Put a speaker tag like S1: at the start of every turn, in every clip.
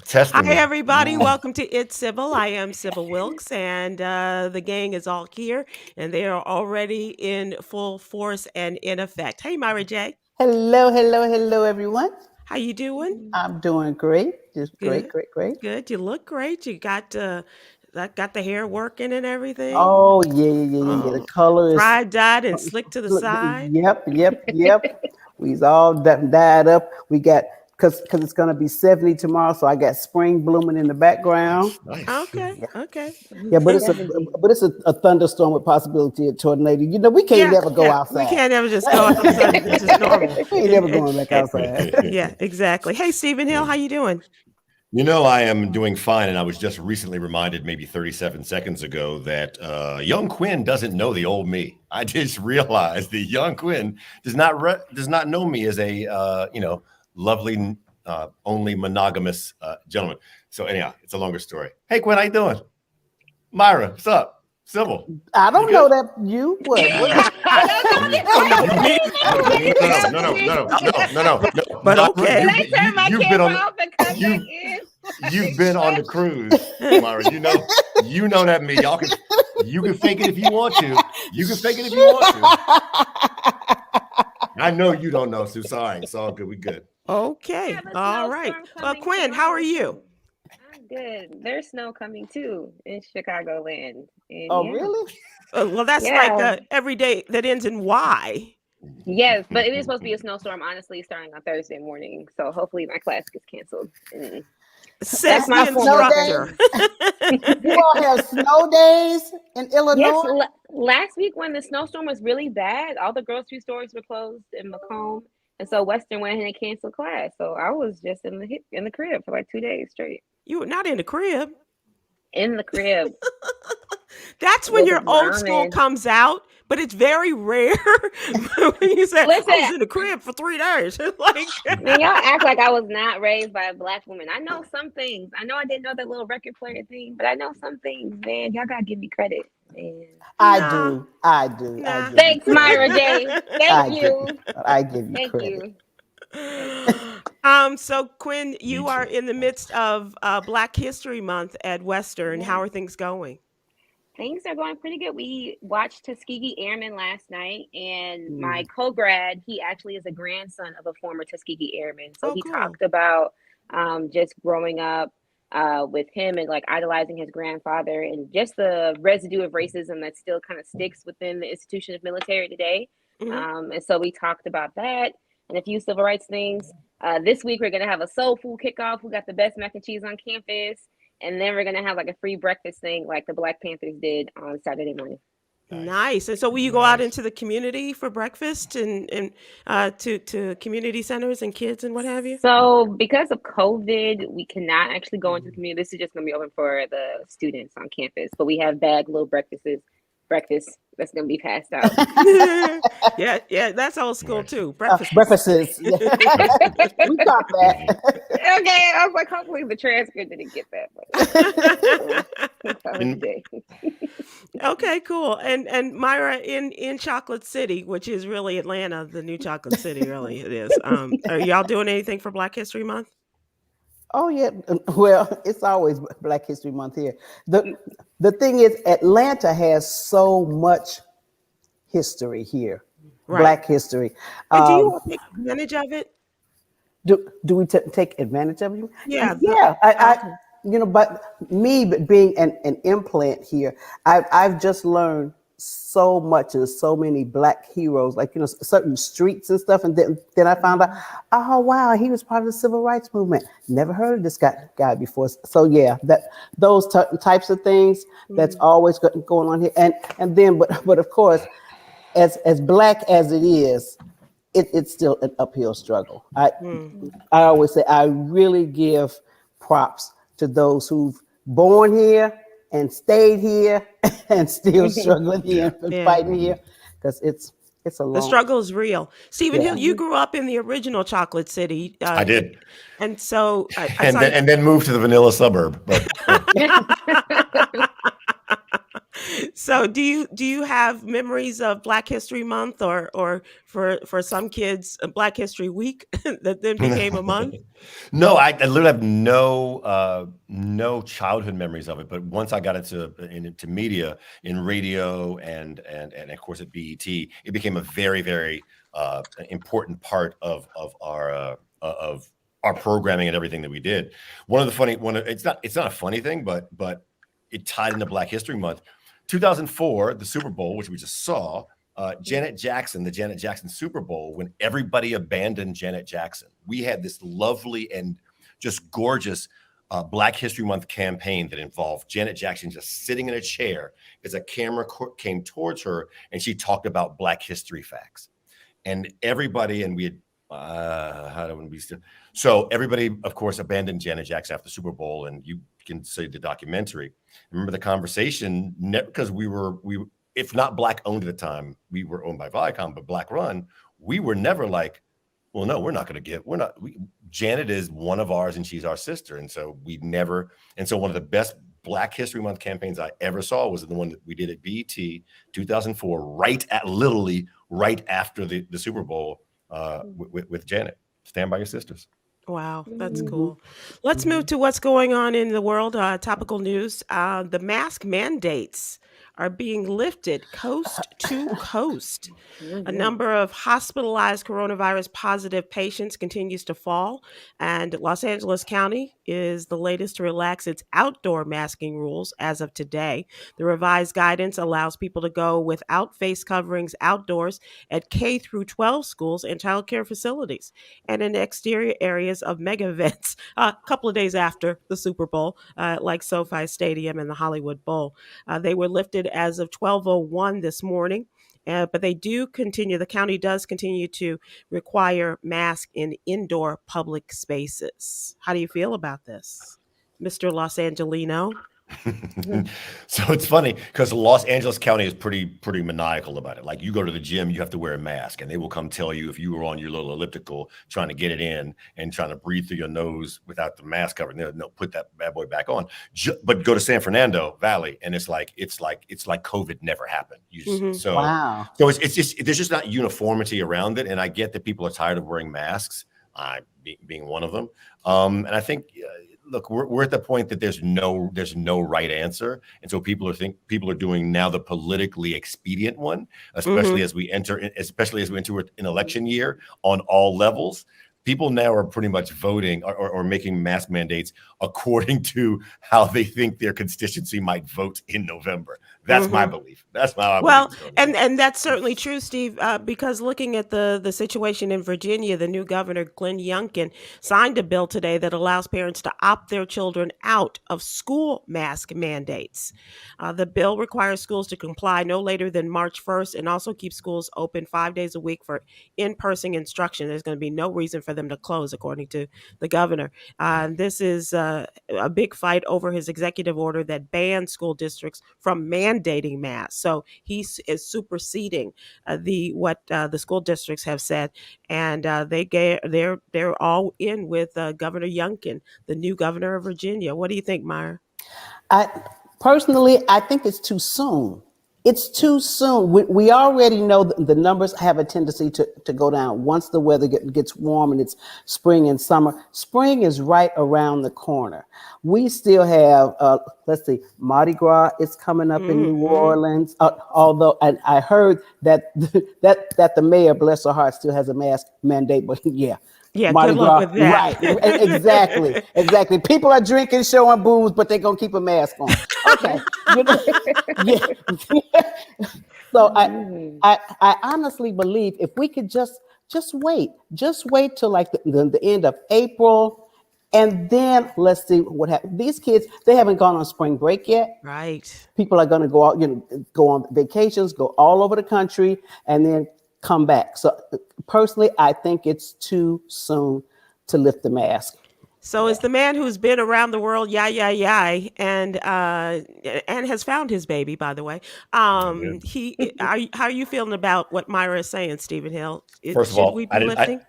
S1: Hi,
S2: Testing.
S1: everybody. Welcome to It's Sybil. I am Sybil Wilkes, and the gang is all here, and they are already in full force and in effect. Hey, Myra J.
S3: Hello, hello, hello, everyone.
S1: How you doing?
S3: I'm doing great. Just great,
S1: Good.
S3: great, great.
S1: Good. You look great. You got the hair working and everything.
S3: Oh, yeah, yeah, yeah, yeah, yeah. The
S1: Um,
S3: color is,
S1: Fried dyed and slick to the side.
S3: yep, yep, yep. We's all dyed up. We got, because it's going to be 70 tomorrow, so I got spring blooming in the background.
S2: Nice.
S1: Okay.
S3: Yeah,
S1: Okay.
S3: yeah, but it's a
S4: 70.
S3: but it's a thunderstorm with possibility of tornado. You know, we can't
S1: Yeah.
S3: never go
S1: Yeah. We
S3: outside.
S1: can't ever just go outside. It's just normal.
S3: We ain't never going back outside.
S1: Yeah. Exactly. Hey, Stephen Hill. How you doing?
S2: You know, I am doing fine, and I was just recently reminded, maybe 37 seconds ago, that young Kwyn doesn't know the old me. I just realized the young Kwyn does not know me as a lovely, only monogamous gentleman. So anyhow, it's a longer story. Hey, Kwyn, how you doing? Myra, what's up? Sybil.
S3: I don't know that you what?
S2: No.
S1: But okay.
S2: You've been on the cruise, Myra. You know that me. You can fake it if you want to. You can fake it if you want to. I know you don't know, so sorry. It's all good. We good.
S1: Okay. All right. Well, Kwyn, how are you?
S4: I'm good. There's snow coming too in Chicagoland. And
S3: Oh,
S4: yeah.
S3: really?
S1: Well, that's
S4: Yeah.
S1: like every day that ends in Y.
S4: Yes, but it is supposed to be a snowstorm, honestly, starting on Thursday morning. So hopefully my class gets canceled. And
S1: Says
S4: my
S1: the
S4: former
S1: instructor.
S3: You all have snow days in Illinois?
S4: yes, last week when the snowstorm was really bad, all the grocery stores were closed in Macomb. And so Western went ahead and canceled class. So I was just in the crib for like 2 days straight.
S1: You were not in the crib.
S4: In the crib.
S1: That's when
S4: With
S1: your old school
S4: ramen.
S1: comes out, but it's very rare when you say, I was
S4: Listen.
S1: in the crib for 3 days. Like,
S4: Man, y'all act like I was not raised by a Black woman. I know some things. I know I didn't know that little record player thing, but I know some things, man. Y'all gotta give me credit. Man.
S3: I
S1: Nah.
S3: do.
S1: Nah.
S4: Thanks, Myra J. Thank you.
S3: I give you
S4: Thank
S3: credit.
S4: you.
S1: So Kwyn, you are in the midst of Black History Month at Western. How are things going?
S4: Things are going pretty good. We watched Tuskegee Airmen last night, and my co-grad, he actually is a grandson of a former Tuskegee Airman. So he
S1: cool.
S4: talked about just growing up with him and like idolizing his grandfather and just the residue of racism that still kind of sticks within the institution of military today. And so we talked about that and a few civil rights things. This week, we're going to have a soul food kickoff. We got the best mac and cheese on campus. And then we're going to have like a free breakfast thing like the Black Panthers did on Saturday morning.
S1: Nice. And so will you go out into the community for breakfast and to community centers and kids and what have you?
S4: So because of COVID, we cannot actually go into the community. This is just going to be open for the students on campus. But we have bagged little breakfast that's going to be passed out.
S1: yeah, that's old school too.
S3: Breakfasts. Yeah. We got that.
S4: Okay, I was like, hopefully the transcript didn't get that.
S1: Okay, cool. And Myra, in Chocolate City, which is really Atlanta, the new Chocolate City, really it is. Are y'all doing anything for Black History Month?
S3: Oh yeah. Well, it's always Black History Month here. The thing is, Atlanta has so much history here.
S1: Right.
S3: Black history.
S1: And do you take advantage of it?
S3: Do we take advantage of you?
S1: Yeah.
S3: Yeah. I but me being an implant here, I've just learned so much of so many Black heroes, like certain streets and stuff, and then I found out, oh wow, he was part of the civil rights movement. Never heard of this guy before. So yeah, those types of things that's always going on here, and then but of course, as Black as it is, it's still an uphill struggle. I always say I really give props to those who've born here and stayed here and still struggling here and fighting here, because it's a long.
S1: The struggle is real. Stephen Hill, you grew up in the original Chocolate City.
S2: I did.
S1: And so
S2: and then moved to the vanilla suburb. But
S1: So do you have memories of Black History Month or for some kids Black History Week that then became a month?
S2: No, I literally have no childhood memories of it. But once I got into media, in radio, and of course at BET, it became a very important part of our programming and everything that we did. It's not a funny thing, but it tied into Black History Month. 2004, the Super Bowl, which we just saw. The Janet Jackson Super Bowl, when everybody abandoned Janet Jackson. We had this lovely and just gorgeous Black History Month campaign that involved Janet Jackson just sitting in a chair as a camera came towards her and she talked about Black history facts. And everybody, and we had, so everybody, of course, abandoned Janet Jackson after the Super Bowl. And you can see the documentary. Remember the conversation, because we if not Black owned at the time, we were owned by Viacom, but Black run, we were never like, well, no, Janet is one of ours and she's our sister. And so one of the best Black History Month campaigns I ever saw was the one that we did at BET 2004, literally right after the Super Bowl with Janet. Stand by your sisters.
S1: Wow, that's cool. Let's move to what's going on in the world. Topical news. The mask mandates are being lifted coast to coast. A number of hospitalized coronavirus positive patients continues to fall, and Los Angeles County is the latest to relax its outdoor masking rules as of today. The revised guidance allows people to go without face coverings outdoors at K through 12 schools and childcare facilities and in exterior areas of mega events a couple of days after the Super Bowl, like SoFi Stadium and the Hollywood Bowl. They were lifted as of 12:01 this morning. But the county does continue to require masks in indoor public spaces. How do you feel about this, Mr. Los Angelino?
S2: So it's funny because Los Angeles County is pretty maniacal about it. Like, you go to the gym, you have to wear a mask, and they will come tell you if you were on your little elliptical trying to get it in and trying to breathe through your nose without the mask covering. No, put that bad boy back on. But go to San Fernando Valley, and it's like COVID never happened. So
S3: Wow.
S2: So it's just there's just not uniformity around it, and I get that people are tired of wearing masks. I being one of them, and I think. Look, we're at the point that there's no right answer, and so people are doing now the politically expedient one, especially as we enter an election year on all levels. People now are pretty much voting or making mask mandates according to how they think their constituency might vote in November. That's my belief. That's my
S1: Well,
S2: belief.
S1: and that's certainly true, Steve, because looking at the situation in Virginia, the new governor, Glenn Youngkin, signed a bill today that allows parents to opt their children out of school mask mandates. The bill requires schools to comply no later than March 1st and also keep schools open 5 days a week for in-person instruction. There's going to be no reason for them to close, according to the governor. This is a big fight over his executive order that bans school districts from mandating masks. So he is superseding what the school districts have said, and they're all in with Governor Youngkin, the new governor of Virginia. What do you think, Myra?
S3: I think it's too soon. It's too soon. We already know that the numbers have a tendency to go down once the weather gets warm and it's spring and summer. Spring is right around the corner. We still have, Mardi Gras is coming up in New Orleans. Although I heard that the mayor, bless her heart, still has a mask mandate. But yeah.
S1: Yeah,
S3: Mardi
S1: good luck
S3: Gras,
S1: with that.
S3: right? Exactly. People are drinking, showing booze, but they're gonna keep a mask on. Okay, yeah. So I honestly believe if we could just wait till like the end of April, and then let's see what happens. These kids, they haven't gone on spring break yet.
S1: Right.
S3: People are going to go out, go on vacations, go all over the country, and then come back. So personally, I think it's too soon to lift the mask.
S1: So is the man who's been around the world, and has found his baby, by the way. How are you feeling about what Myra is saying, Stephen Hill?
S2: First of all,
S1: should we be lifting?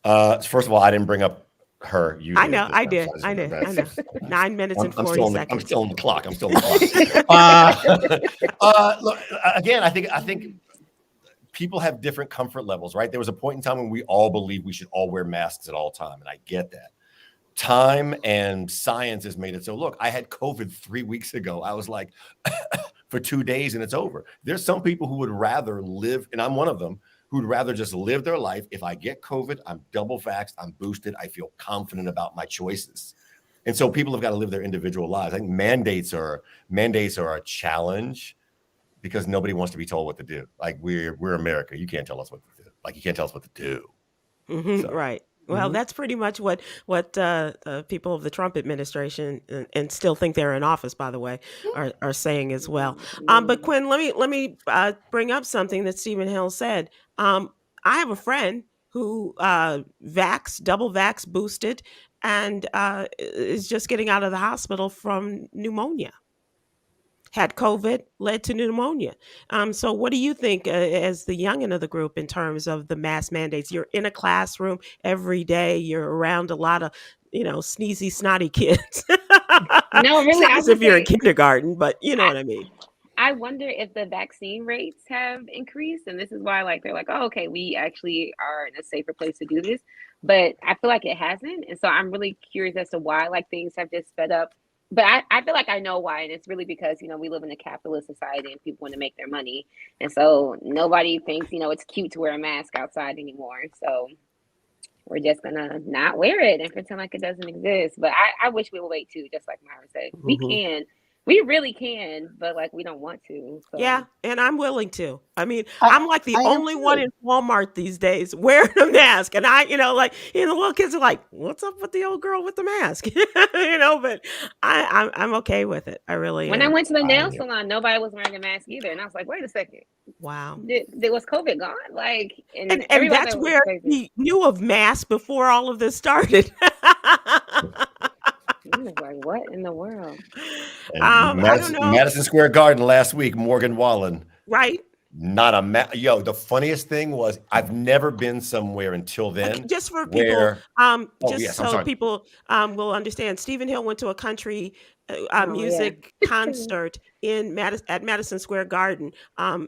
S2: First of all, I didn't bring up her. You
S1: I
S2: did.
S1: know,
S2: This
S1: I
S2: time,
S1: did.
S2: so
S1: I know. I
S2: that's-
S1: know. 9 minutes and 40
S2: I'm
S1: seconds.
S2: still on the clock. I'm still on the clock. Look, again, I think people have different comfort levels, right? There was a point in time when we all believed we should all wear masks at all time, and I get that. Time and science has made it so. Look, I had COVID 3 weeks ago. I was like, for 2 days, and it's over. There's some people who would rather live, and I'm one of them, who'd rather just live their life. If I get COVID, I'm double vaxxed, I'm boosted, I feel confident about my choices. And so people have got to live their individual lives. I think mandates are a challenge because nobody wants to be told what to do. Like we're America. You can't tell us what to do. Like you can't tell us what to do. So,
S1: Right. Well, that's pretty much what people of the Trump administration and still think they're in office, by the way, are saying as well. But Quinn, let me bring up something that Stephen Hill said. I have a friend who double vax boosted, and is just getting out of the hospital from pneumonia. Had COVID, led to pneumonia. So what do you think as the youngin of the group in terms of the mask mandates? You're in a classroom every day. You're around a lot of, sneezy, snotty kids.
S4: No,
S1: It's
S4: really,
S1: not
S4: I
S1: as
S4: would
S1: if you're in
S4: say
S1: kindergarten, but you know what I mean.
S4: I wonder if the vaccine rates have increased, and this is why they're like, oh, okay, we actually are in a safer place to do this. But I feel like it hasn't, and so I'm really curious as to why things have just sped up. But I feel like I know why, and it's really because we live in a capitalist society and people want to make their money, and so nobody thinks it's cute to wear a mask outside anymore. So we're just gonna not wear it and pretend like it doesn't exist. But I wish we would wait too, just like Myra said. We really can, but we don't want to. So.
S1: Yeah, and I'm willing to. I mean,
S3: I,
S1: I'm like the
S3: I am
S1: only one
S3: too.
S1: in Walmart these days wearing a mask, and the little kids are like, "What's up with the old girl with the mask?" But I'm okay with it. I really
S4: When I
S1: am.
S4: went to the nail salon, nobody was wearing a mask either, and I was like, "Wait a second,
S1: Wow.
S4: was COVID gone?" And
S1: And
S4: everybody
S1: that's
S4: thought it was
S1: where
S4: crazy.
S1: we knew of masks before all of this started.
S4: I was like, "What in the world?"
S2: and
S1: I don't know.
S2: Madison Square Garden last week, Morgan Wallen.
S1: Right?
S2: Not a yo. The funniest thing was I've never been somewhere until then.
S1: Just for people,
S2: where
S1: just
S2: yes, I'm
S1: so
S2: sorry.
S1: people will understand, Stephen Hill went to a country
S4: Oh,
S1: music concert at Madison Square Garden.
S2: We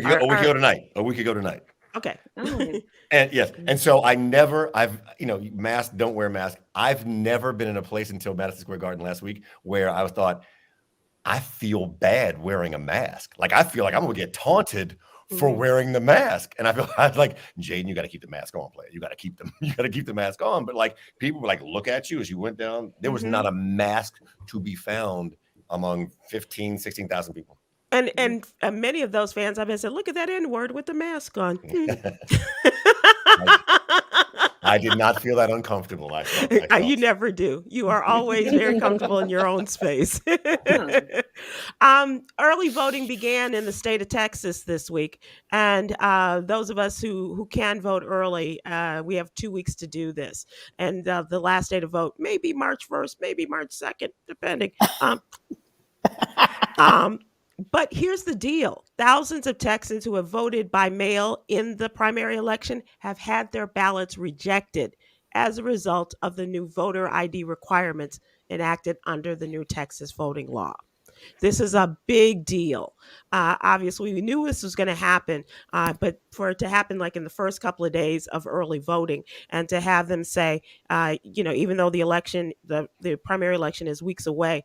S2: could go tonight. We could go tonight.
S1: Okay.
S4: Oh.
S2: And yes, and so mask, don't wear mask. I've never been in a place until Madison Square Garden last week where I thought, I feel bad wearing a mask. Like I feel like I'm gonna get taunted for wearing the mask. And I feel like, Jaden, you got to keep the mask on, player. You got to keep the mask on. But people were look at you as you went down. There was not a mask to be found among 15, 16,000 people.
S1: And many of those fans, I've been said, look at that N-word with the mask on.
S2: I did not feel that uncomfortable. I felt.
S1: You never do. You are always very comfortable in your own space. Early voting began in the state of Texas this week. And those of us who can vote early, we have 2 weeks to do this. And the last day to vote may be March 1st, maybe March 2nd, depending. But here's the deal. Thousands of Texans who have voted by mail in the primary election have had their ballots rejected as a result of the new voter ID requirements enacted under the new Texas voting law. This is a big deal. Obviously, we knew this was going to happen, but for it to happen in the first couple of days of early voting, and to have them say, even though the election, the primary election is weeks away,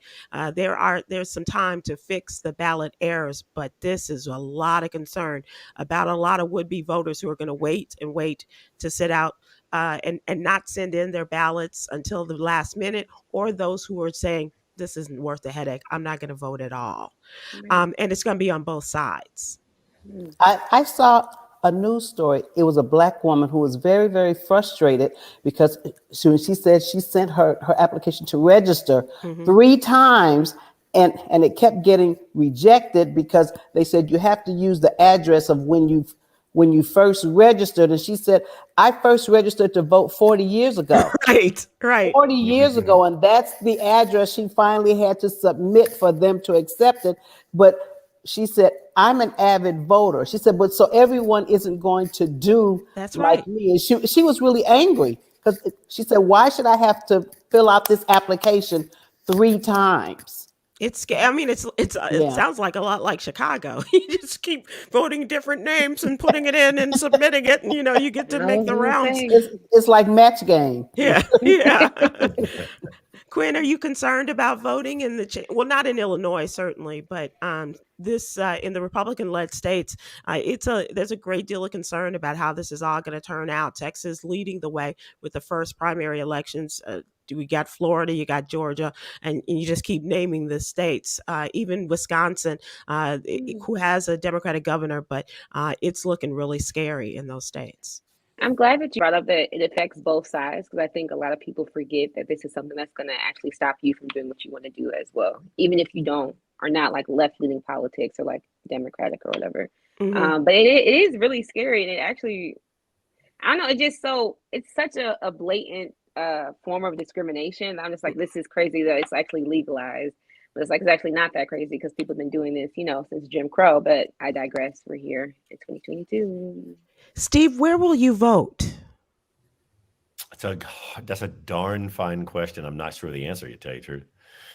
S1: there's some time to fix the ballot errors. But this is a lot of concern about a lot of would-be voters who are going to wait to sit out and not send in their ballots until the last minute, or those who are saying, this isn't worth the headache, I'm not going to vote at all. And it's going to be on both sides.
S3: I saw a news story. It was a Black woman who was very, very frustrated because she said she sent her application to register 3 times, and it kept getting rejected because they said you have to use the address of when you first registered. And she said, I first registered to vote 40 years ago.
S1: Right.
S3: 40 years ago. And that's the address she finally had to submit for them to accept it. But she said, I'm an avid voter. She said, but so everyone isn't going to do
S1: That's
S3: like
S1: right.
S3: me. And she was really angry. Because she said, why should I have to fill out this application 3 times?
S1: I mean, it
S3: Yeah.
S1: sounds like a lot like Chicago. You just keep voting different names and putting it in and submitting it, and you get to
S4: I
S1: make
S4: was
S1: the
S4: gonna
S1: rounds.
S4: say.
S3: It's like match game.
S1: Yeah, yeah. Quinn, are you concerned about voting in well, not in Illinois certainly, but this in the Republican-led states, there's a great deal of concern about how this is all going to turn out. Texas leading the way with the first primary elections. We got Florida, you got Georgia, and you just keep naming the states. Even Wisconsin, who has a Democratic governor, but it's looking really scary in those states.
S4: I'm glad that you brought up that it affects both sides, because I think a lot of people forget that this is something that's going to actually stop you from doing what you want to do as well, even if you are not like left leaning politics or like Democratic or whatever.
S1: Mm-hmm.
S4: But it is really scary, and it actually, I don't know, it's such a blatant form of discrimination. I'm just like, this is crazy that it's actually legalized. But it's actually not that crazy, because people have been doing this, since Jim Crow. But I digress. We're here in 2022.
S1: Steve, where will you vote?
S2: That's a darn fine question. I'm not sure the answer, to tell you the truth.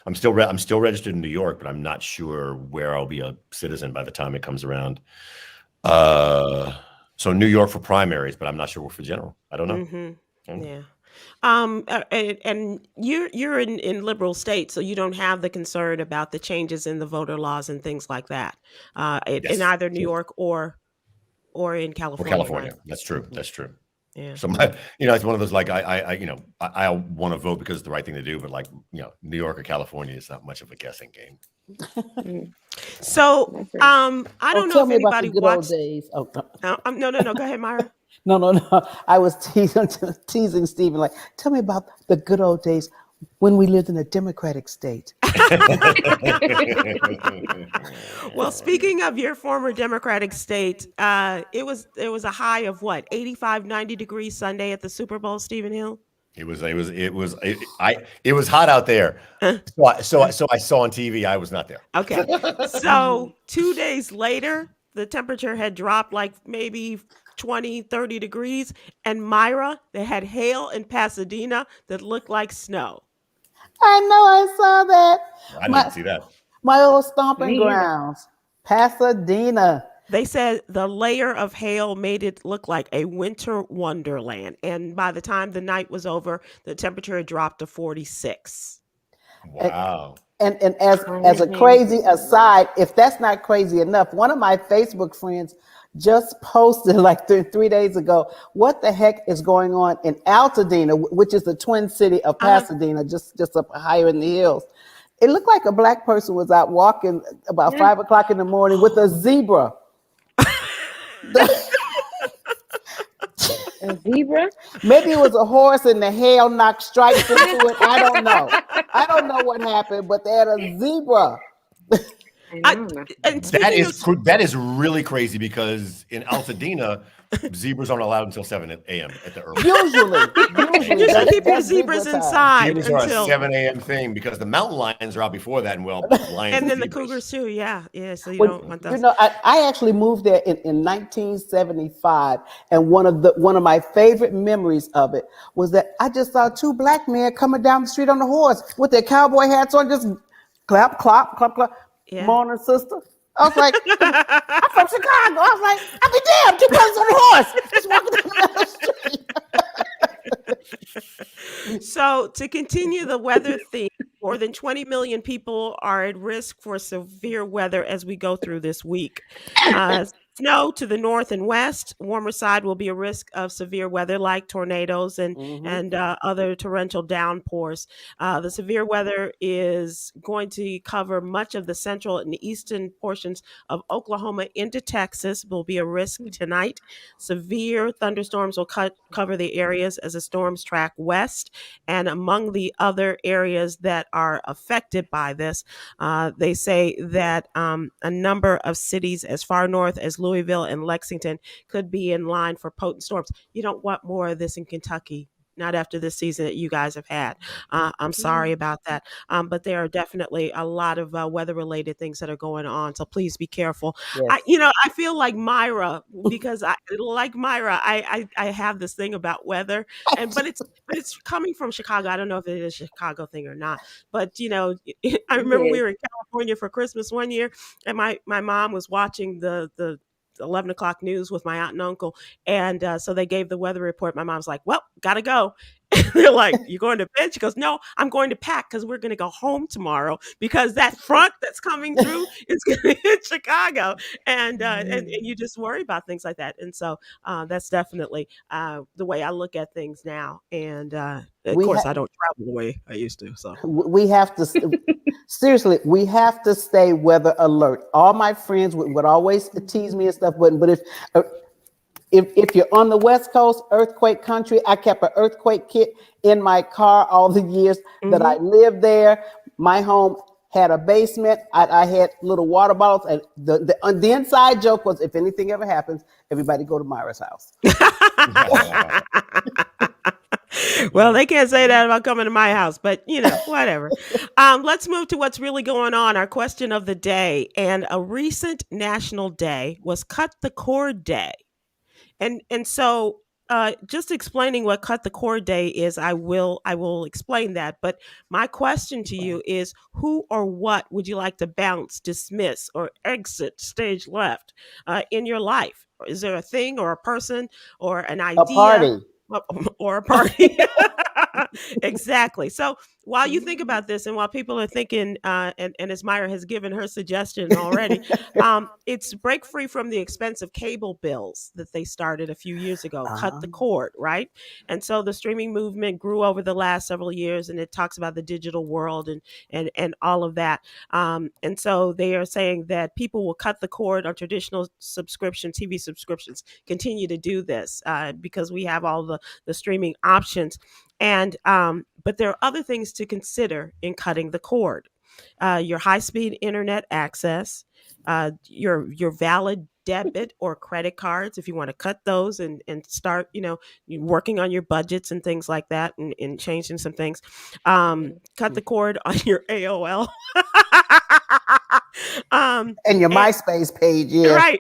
S2: I'm still registered in New York, but I'm not sure where I'll be a citizen by the time it comes around. So New York for primaries, but I'm not sure for general. I don't know.
S1: Mm-hmm. Yeah. And you're in liberal states, so you don't have the concern about the changes in the voter laws and things like that. In either New York or in California.
S2: California.
S1: Right?
S2: That's true. That's true.
S1: Yeah.
S2: So it's one of those, like, I want to vote because it's the right thing to do, but like, New York or California is not much of a guessing game.
S1: So, I don't know if anybody watched.
S3: Days. Oh,
S1: no. Go ahead, Myra.
S3: No. I was teasing Stephen, like, tell me about the good old days when we lived in a Democratic state.
S1: Well, speaking of your former Democratic state, it was a high of what, 85, 90 degrees Sunday at the Super Bowl, Stephen Hill?
S2: It was hot out there. So I saw on TV. I was not there.
S1: Okay. So 2 days later, the temperature had dropped like maybe 20, 30 degrees. And Myra, they had hail in Pasadena that looked like snow.
S3: I know, I saw that.
S2: I didn't see that.
S3: My old stomping grounds, Pasadena.
S1: They said the layer of hail made it look like a winter wonderland. And by the time the night was over, the temperature had dropped to 46.
S2: Wow.
S3: And as a crazy aside, if that's not crazy enough, one of my Facebook friends just posted like 3 days ago, what the heck is going on in Altadena, which is the twin city of Pasadena, just up higher in the hills. It looked like a black person was out walking about 5 o'clock in the morning with a zebra.
S4: A zebra?
S3: Maybe it was a horse and the hail knocked stripes into it. I don't know. I don't know what happened, but they had a zebra.
S2: That is really crazy, because in Altadena, zebras aren't allowed until 7 a.m. at the earliest.
S3: Usually
S1: you should keep your zebras inside.
S2: Zebras are a 7 a.m. thing, because the mountain lions are out before that, and lions
S1: and then the cougars too. Yeah. So you don't want those.
S3: I actually moved there in 1975, and one of my favorite memories of it was that I just saw 2 black men coming down the street on a horse with their cowboy hats on, just clap, clap, clap, clap. Yeah. Morning, sister. I was like, I'm from Chicago. I was like, I'll be damned, 2 brothers on a horse, just walking down the street.
S1: So, to continue the weather theme, more than 20 million people are at risk for severe weather as we go through this week. Snow to the north and west. Warmer side will be a risk of severe weather like tornadoes and other torrential downpours. The severe weather is going to cover much of the central and eastern portions of Oklahoma into Texas. Will be a risk tonight. Severe thunderstorms will cover the areas as the storms track west. And among the other areas that are affected by this, they say that a number of cities as far north as Louisville and Lexington could be in line for potent storms. You don't want more of this in Kentucky, not after this season that you guys have had. I'm sorry about that. But there are definitely a lot of weather related things that are going on. So please be careful.
S3: Yes.
S1: I feel like Myra because I have this thing about weather, but it's coming from Chicago. I don't know if it is a Chicago thing or not, but I remember we were in California for Christmas one year, and my mom was watching the 11 o'clock news with my aunt and uncle, and so they gave the weather report. My mom's like, "Well, gotta go." They're like, "You going to bed?" She goes, "No, I'm going to pack because we're going to go home tomorrow because that front that's coming through is going to hit Chicago." And you just worry about things like that. And so that's definitely the way I look at things now. And of
S3: We
S1: course,
S3: ha-
S1: I don't travel the way I used to. So
S3: we have to seriously, we have to stay weather alert. All my friends would always tease me and stuff, but if you're on the West Coast, earthquake country, I kept an earthquake kit in my car all the years that I lived there. My home had a basement. I had little water bottles, and the inside joke was, if anything ever happens, everybody go to Myra's house.
S1: Well, they can't say that about coming to my house, but whatever. Let's move to what's really going on. Our question of the day. And a recent national day was Cut the Cord Day. And so just explaining what Cut the Cord Day is, I will explain that. But my question to you is, who or what would you like to bounce, dismiss, or exit stage left in your life? Is there a thing or a person or an
S3: A
S1: idea
S3: party.
S1: or a party? Exactly. So while you think about this, and while people are thinking, and as Myra has given her suggestion already, it's break free from the expensive cable bills that they started a few years ago. Cut the cord, right? And so the streaming movement grew over the last several years, and it talks about the digital world and all of that. And so they are saying that people will cut the cord on traditional TV subscriptions, continue to do this because we have all the streaming options. And but there are other things to consider in cutting the cord. Your high-speed internet access, your valid debit or credit cards if you want to cut those and start working on your budgets and things like that and changing some things. Cut the cord on your AOL.
S3: And your MySpace page, yeah.
S1: Right.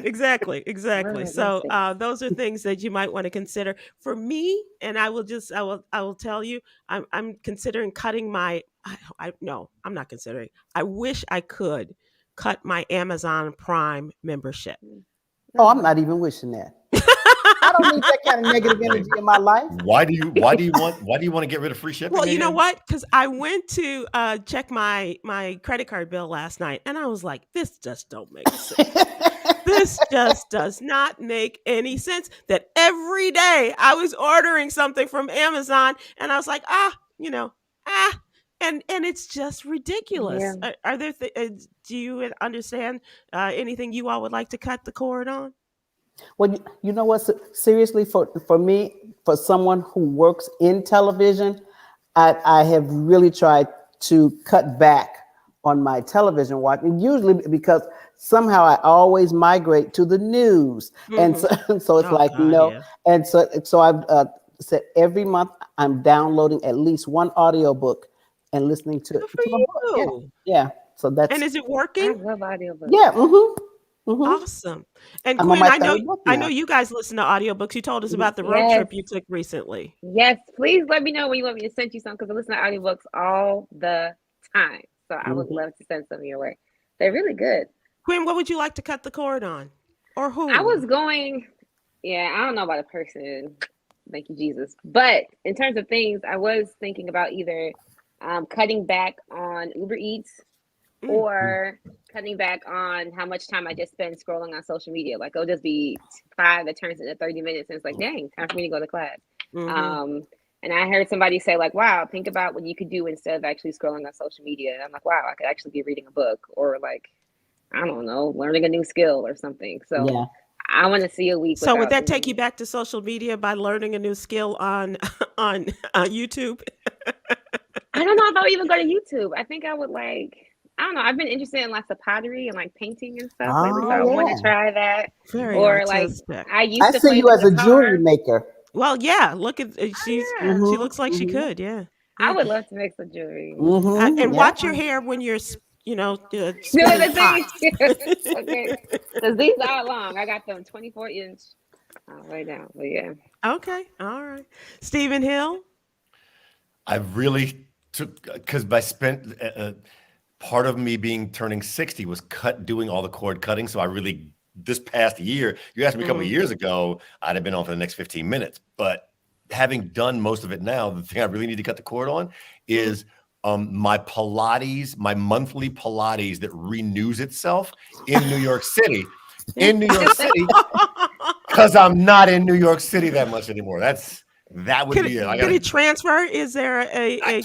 S1: Exactly.
S4: Right,
S1: So
S4: MySpace.
S1: those are things that you might want to consider. For me, and I will tell you, I'm considering cutting my. No, I'm not considering. I wish I could cut my Amazon Prime membership.
S3: Oh, I'm not even wishing that. I don't need that kind of negative energy in my life.
S2: Why do you want to get rid of free shipping?
S1: Well, you know
S2: again?
S1: what? Because I went to check my credit card bill last night, and I was like, "This just don't make sense. This just does not make any sense." That every day I was ordering something from Amazon, and I was like, and it's just ridiculous.
S4: Yeah.
S1: Are there? Do you understand anything you all would like to cut the cord on?
S3: Well, you know what? Seriously, for me, for someone who works in television, I have really tried to cut back on my television watching. Usually because somehow I always migrate to the news, and so it's
S1: Oh,
S3: like
S1: God, yeah.
S3: and so I've said every month I'm downloading at least one audiobook and listening to
S1: Good for
S3: a book.
S1: you.
S3: Yeah. So that's
S1: And is it
S4: I
S1: working?
S4: love audiobooks.
S3: yeah. Mm-hmm.
S1: Awesome. And
S3: I'm on
S1: Quinn,
S3: my
S1: I know
S3: third book
S1: I know
S3: now.
S1: you guys listen to audiobooks. You told us about the road
S4: Yes.
S1: trip you took recently.
S4: Yes, please let me know when you want me to send you some because I listen to audiobooks all the time. So I would love to send some your way. They're really good.
S1: Quinn, what would you like to cut the cord on? Or who?
S4: I was going, I don't know about a person. Thank you, Jesus. But in terms of things, I was thinking about either cutting back on Uber Eats or cutting back on how much time I just spend scrolling on social media. Like it'll just be 5 that turns into 30 minutes. And it's like, dang, time for me to go to class. And I heard somebody say like, wow, think about what you could do instead of actually scrolling on social media. And I'm like, wow, I could actually be reading a book or like, I don't know, learning a new skill or something. So
S3: Yeah.
S4: I want to see a week.
S1: So would
S4: without
S1: that take
S4: doing
S1: you back to social media by learning a new skill on YouTube?
S4: I don't know if I would even go to YouTube. I think I would I don't know. I've been interested in lots of pottery and like painting and stuff lately, so I want to try that.
S1: Very
S4: Or like
S1: artistic.
S4: I used
S3: I
S4: to
S3: see
S4: play
S3: you
S4: the
S3: as a
S4: guitar.
S3: jewelry maker.
S1: Well, yeah. Look at
S4: Yeah.
S1: she
S3: Mm-hmm.
S1: looks like she
S3: Mm-hmm.
S1: could. Yeah,
S4: I
S1: yeah.
S4: would love to make some jewelry.
S1: And
S3: Mm-hmm. Yeah.
S1: watch your hair when you're
S4: You know
S1: spinning
S4: the thing?
S1: pots.
S4: Okay. Because these are long. I got them 24-inch right now. But yeah.
S1: Okay, all right. Stephen Hill.
S2: I really took because I spent part of me being turning 60 was doing all the cord cutting. So I really this past year, you asked me a couple of years ago, I'd have been on for the next 15 minutes. But having done most of it now, the thing I really need to cut the cord on is my Pilates, my monthly Pilates that renews itself in New York City. In New York City, because I'm not in New York City that much anymore. That would be it.
S1: Can it transfer? Is there a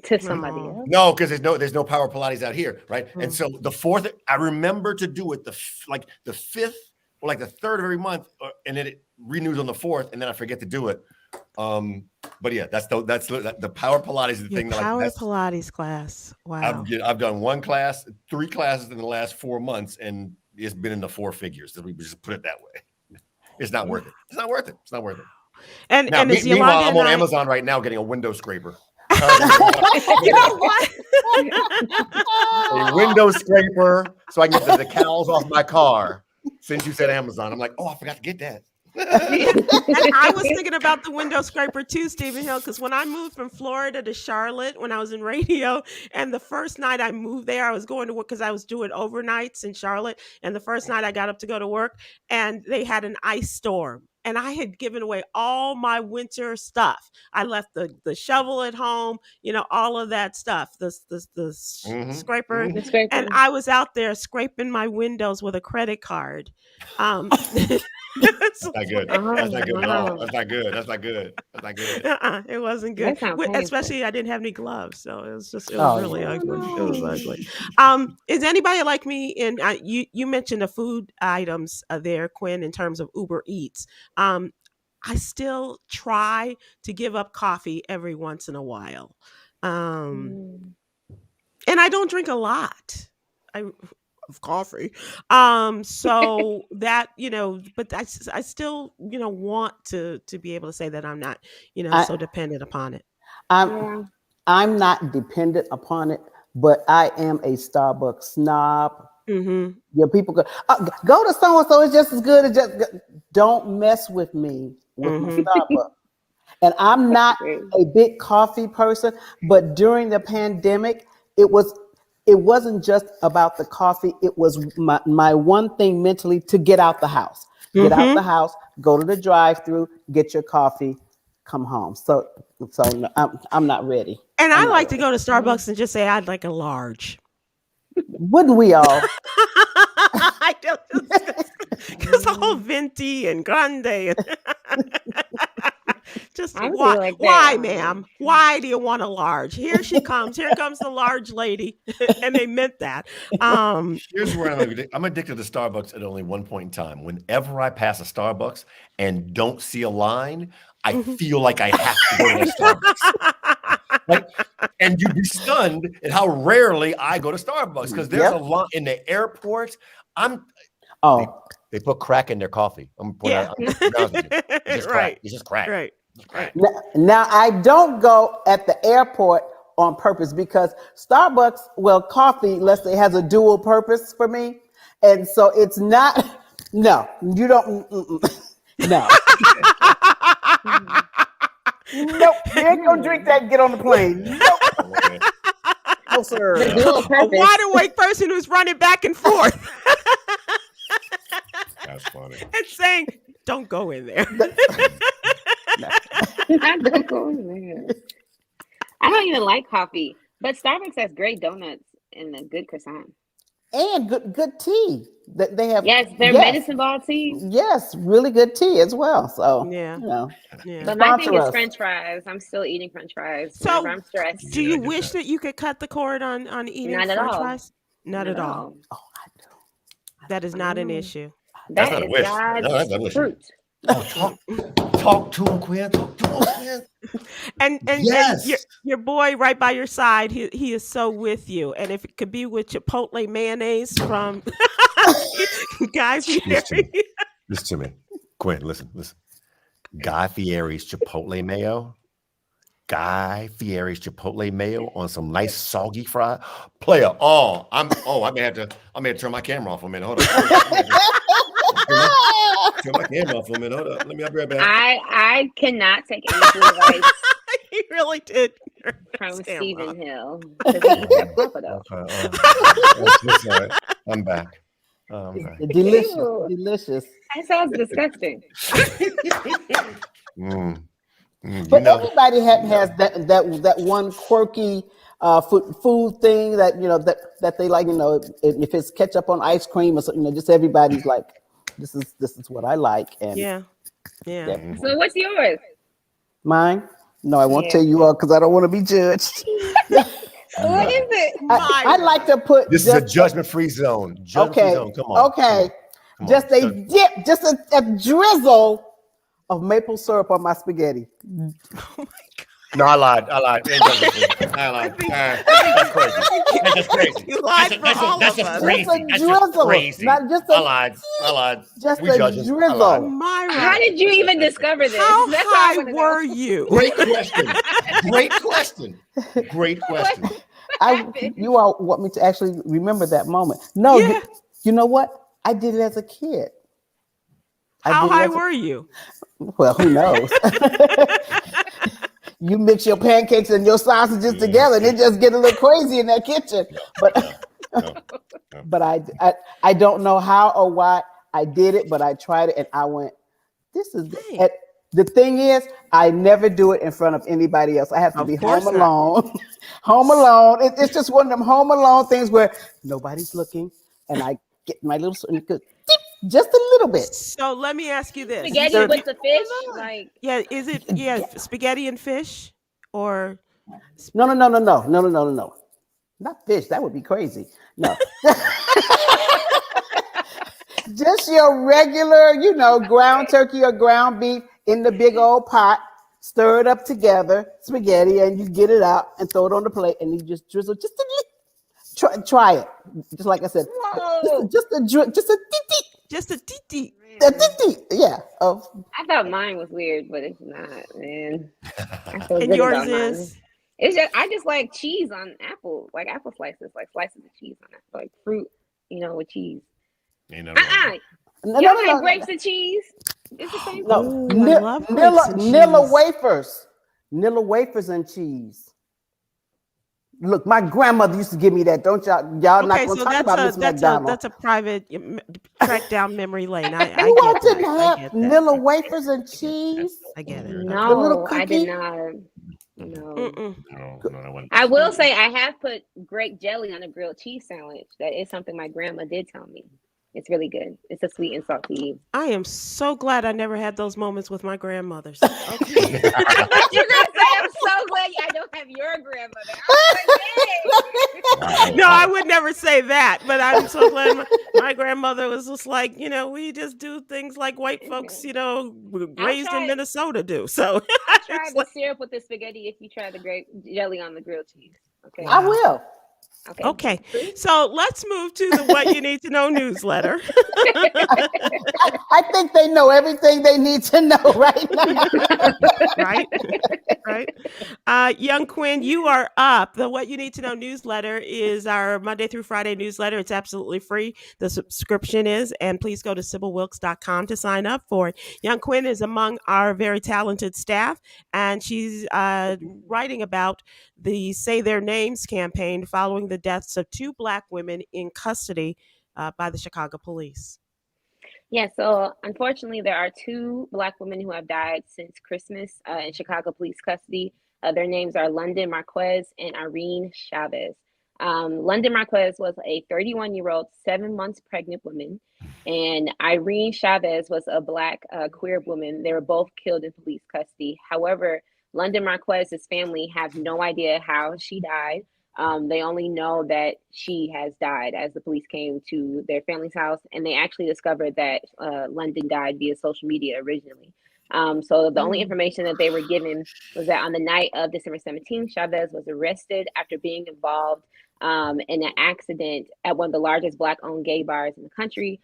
S4: To somebody else.
S2: No, because there's no power Pilates out here, right? And so the fourth, I remember to do it the fifth or like the third of every month, and then it renews on the fourth, and then I forget to do it. But yeah, that's the power Pilates is the thing that
S1: power Pilates class. Wow.
S2: I've done 3 classes in the last 4 months, and it's been in the 4 figures. We just put it that way. It's not worth it. It's not worth it. It's not worth it.
S1: And
S2: Now,
S1: is
S2: meanwhile,
S1: Yolanda
S2: I'm on
S1: and
S2: Amazon right now getting a window scraper.
S1: You know what?
S2: A window scraper so I can get the decals off my car. Since you said Amazon, I'm like, oh, I forgot to get that.
S1: And I was thinking about the window scraper too, Stephen Hill, because when I moved from Florida to Charlotte when I was in radio, and the first night I moved there, I was going to work because I was doing overnights in Charlotte. And the first night I got up to go to work, and they had an ice storm. And I had given away all my winter stuff. I left the shovel at home, all of that stuff, the scraper.
S4: The scraper.
S1: And I was out there scraping my windows with a credit card.
S2: That's not good. That's not good at all.
S4: Wow.
S2: That's not good. That's not good. That's not good.
S1: It wasn't good.
S4: That sounds painful.
S1: Especially I didn't have any gloves, so it was
S3: Oh,
S1: really
S3: yeah.
S1: ugly. It was ugly. Is anybody like me? In you mentioned the food items there, Quinn, in terms of Uber Eats. I still try to give up coffee every once in a while, and I don't drink a lot. Of coffee. So that, but I still, want to be able to say that I'm not, so dependent upon it.
S3: I'm not dependent upon it, but I am a Starbucks snob.
S1: Mm-hmm.
S3: Yeah, people go to so and so. It's just as good as don't mess with me with my Starbucks. And I'm not a big coffee person, but during the pandemic, it wasn't just about the coffee. It was my one thing mentally to get out the house. Get out the house, go to the drive-through, get your coffee, come home. So no, I'm not ready.
S1: And I like to go to Starbucks and just say I'd like a large.
S3: Wouldn't we all?
S1: I don't, because the whole venti and grande. Just why, ma'am? Why do you want a large? Here she comes. Here comes the large lady, and they meant that.
S2: Here's where I'm addicted to Starbucks at only one point in time. Whenever I pass a Starbucks and don't see a line, I feel like I have to go to a Starbucks. Like, and you'd be stunned at how rarely I go to Starbucks because there's a line in the airport. They put crack in their coffee. I'm it's
S1: right.
S2: It's just crack.
S1: Right.
S2: It's crack.
S3: Now I don't go at the airport on purpose because Starbucks, coffee, let's say, has a dual purpose for me, and so it's not. No, you don't. No. Nope. You ain't gonna drink that and get on the plane. Nope. No, sir.
S1: A water-weight person who's running back and forth.
S2: That's funny.
S1: And saying, "Don't go in there."
S4: Don't go in there. I don't even like coffee, but Starbucks has great donuts and a good croissant.
S3: And good tea that they have.
S4: Yes, their medicine ball tea.
S3: Yes, really good tea as well. So
S1: yeah.
S4: But my thing is French fries. I'm still eating French fries.
S1: So
S4: whenever I'm stressed.
S1: Do you wish that you could cut the cord on eating French fries? Not at all.
S3: Oh, I do.
S1: That is not an issue.
S2: That's not a wish.
S4: God's
S2: No, that's
S4: fruit.
S2: Talk to him, Quinn. Talk to him, Quinn.
S1: And
S2: Yes.
S1: your boy right by your side, he is so with you. And if it could be with Chipotle mayonnaise from Guys,
S2: Listen to me. Quinn, listen. Guy Fieri's Chipotle mayo. Guy Fieri's Chipotle mayo on some nice soggy fry. Player. I may have to turn my camera off for a minute. Hold on. Turn my camera off for a minute. Hold up. Let me be right back.
S4: I cannot take any food advice
S1: He really did.
S4: from
S1: Camera
S4: Stephen
S1: off.
S4: Hill. 'Cause he eats that Papa though.
S2: It's all right. I'm back. I'm back.
S3: Delicious,
S4: Ew.
S3: delicious.
S4: That sounds disgusting.
S3: But everybody has that one quirky food thing that that they like. If it's ketchup on ice cream or something, just everybody's like, this is what I like. And
S1: Yeah.
S4: So what's yours?
S3: mine? No, I won't
S4: Yeah.
S3: tell you all because I don't want to be judged.
S4: What is it?
S3: I like to put.
S2: This is a judgment-free zone. Judgment-free
S3: Okay.
S2: zone. Come on.
S3: Okay.
S2: Come on.
S3: Just a dip, just a drizzle of maple syrup on my spaghetti.
S2: No, I lied. I lied. That's crazy. That's just crazy.
S1: You lied for all
S2: That's
S1: of
S2: just
S1: us.
S2: crazy.
S3: Just a
S2: That's
S3: drizzle,
S2: just crazy.
S3: not just
S2: I
S3: a
S2: lied.
S3: just
S2: We
S3: a
S2: judges. I
S3: drizzle.
S2: lied.
S1: Myra,
S4: How did you even discover this?
S1: how
S4: That's what I
S1: high
S4: wanna know.
S1: were you?
S2: Great question. Great question.
S3: You all want me to actually remember that moment? No,
S1: Yeah.
S3: you know what? I did it as a kid.
S1: How high were you?
S3: Well, who knows? You mix your pancakes and your sausages together, and it just get a little crazy in that kitchen. But I don't know how or why I did it, but I tried it and I went, this is
S1: Hey.
S3: and the thing is, I never do it in front of anybody else. I have to
S1: Of
S3: be
S1: course
S3: home
S1: not.
S3: alone. Home alone. It's just one of them home alone things where nobody's looking, and I get my little just a little bit.
S1: So let me ask you this.
S4: Spaghetti
S3: Sir.
S4: with the fish? Like
S1: Yeah, is it spaghetti and fish or
S3: No. Not fish. That would be crazy. No. Just your regular, ground turkey or ground beef in the big old pot, stir it up together, spaghetti, and you get it out and throw it on the plate, and you just drizzle just a little. Try it. Just like I said,
S4: whoa.
S3: just a tee-tee.
S1: just a titi?
S3: A tee-tee. Yeah.
S4: I thought mine was weird, but it's not, man. I feel
S1: And
S4: good
S1: yours
S4: about mine.
S1: is
S4: It's just I just like cheese on apple, like apple slices, like slices of cheese on it, like fruit, with cheese.
S2: Ain't nothing wrong with
S3: No,
S4: Y'all
S3: no,
S4: like
S3: no,
S4: grapes and cheese? It's the same.
S3: no.
S1: Ooh, I love grapes and
S3: Nilla
S1: cheese.
S3: wafers. Nilla wafers and cheese. Look, my grandmother used to give me that. Don't y'all not
S1: Okay,
S3: gonna
S1: so
S3: talk about Miss McDonald.
S1: that's a private track down memory lane. I
S3: You all
S1: get
S3: didn't
S1: that. I
S3: have
S1: get that.
S3: Nilla wafers and cheese.
S1: I get it.
S3: The little
S4: No, I
S3: cookie?
S4: did not. No.
S1: Mm-mm.
S2: No, that wasn't.
S4: I will say I have put grape jelly on a grilled cheese sandwich. That is something my grandma did tell me. It's really good. It's a sweet and salty.
S1: I am so glad I never had those moments with my grandmothers.
S4: I thought you were gonna say I'm so glad I don't have your grandmother. I was like, dang.
S1: No, I would never say that, but I'm so glad my grandmother was just like, we just do things like white folks, raised
S4: try
S1: in
S4: it.
S1: Minnesota do. So
S4: Try
S1: it's
S4: the
S1: like,
S4: syrup with the spaghetti if you try the grape jelly on the grilled cheese. Okay.
S3: I will.
S1: okay. So let's move to the What You Need to Know newsletter.
S3: I think they know everything they need to know right now.
S1: Right. Young Kwyn, you are up. The What You Need to Know newsletter is our Monday through Friday newsletter. It's absolutely free. The subscription is, and please go to SybilWilkes.com to sign up for it. Young Kwyn is among our very talented staff, and she's writing about the Say Their Names campaign following the deaths of two Black women in custody by the Chicago police.
S4: Yeah, so unfortunately, there are two Black women who have died since Christmas in Chicago police custody. Their names are London Marquez and Irene Chavez. London Marquez was a 31-year-old, 7 months pregnant woman, and Irene Chavez was a Black queer woman. They were both killed in police custody. However, London Marquez's family have no idea how she died. They only know that she has died as the police came to their family's house, and they actually discovered that London died via social media originally. So the only information that they were given was that on the night of December 17th, Chavez was arrested after being involved in an accident at one of the largest Black-owned gay bars in the country,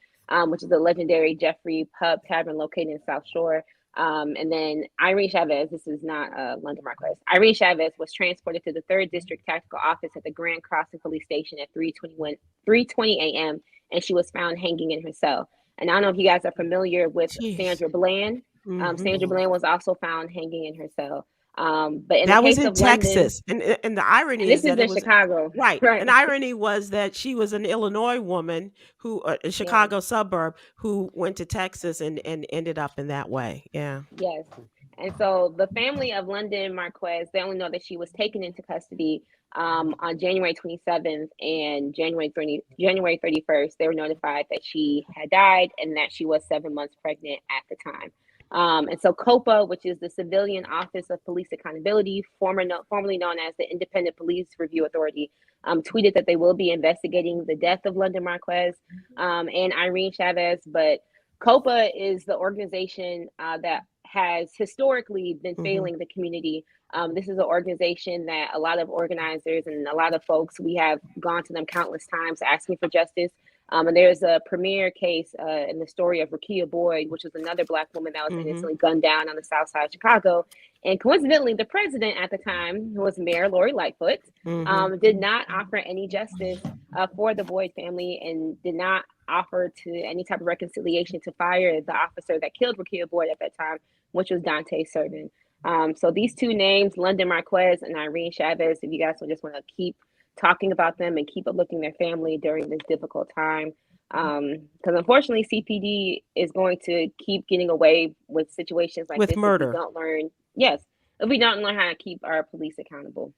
S4: which is the legendary Jeffrey Pub Tavern located in South Shore. And then Irene Chavez, this is not London Marquez. Irene Chavez was transported to the 3rd District Tactical Office at the Grand Crossing Police Station at 3:20 a.m. and she was found hanging in her cell. And I don't know if you guys are familiar with
S1: Jeez.
S4: Sandra Bland.
S1: Mhm.
S4: Sandra Bland was also found hanging in her cell. But in the
S1: That was
S4: case
S1: in
S4: of London,
S1: Texas, and the irony
S4: and this
S1: is
S4: is
S1: that it
S4: in
S1: was
S4: Chicago,
S1: right. An
S4: right?
S1: irony was that she was an Illinois woman who, a
S4: Yeah.
S1: Chicago suburb, who went to Texas and ended up in that way. Yeah.
S4: Yes. And so the family of London Marquez, they only know that she was taken into custody on January 27th and January 31st. They were notified that she had died and that she was 7 months pregnant at the time. And so COPA, which is the Civilian Office of Police Accountability, formerly known as the Independent Police Review Authority, tweeted that they will be investigating the death of London Marquez and Irene Chavez. But COPA is the organization that has historically been
S1: Hmm.
S4: failing the community. This is an organization that a lot of organizers and a lot of folks, we have gone to them countless times asking for justice. And there's a premier case in the story of Rekia Boyd, which was another Black woman that was
S1: Hmm.
S4: innocently gunned down on the south side of Chicago. And coincidentally, the president at the time, who was Mayor Lori Lightfoot,
S1: Hmm.
S4: did not offer any justice for the Boyd family and did not offer to any type of reconciliation to fire the officer that killed Rekia Boyd at that time, which was Dante Servin. So these two names, London Marquez and Irene Chavez, if you guys just want to keep talking about them and keep uplifting their family during this difficult time. Because unfortunately, CPD is going to keep getting away with situations like
S1: With
S4: this if we
S1: murder.
S4: don't learn, yes, if we don't learn how to keep our police accountable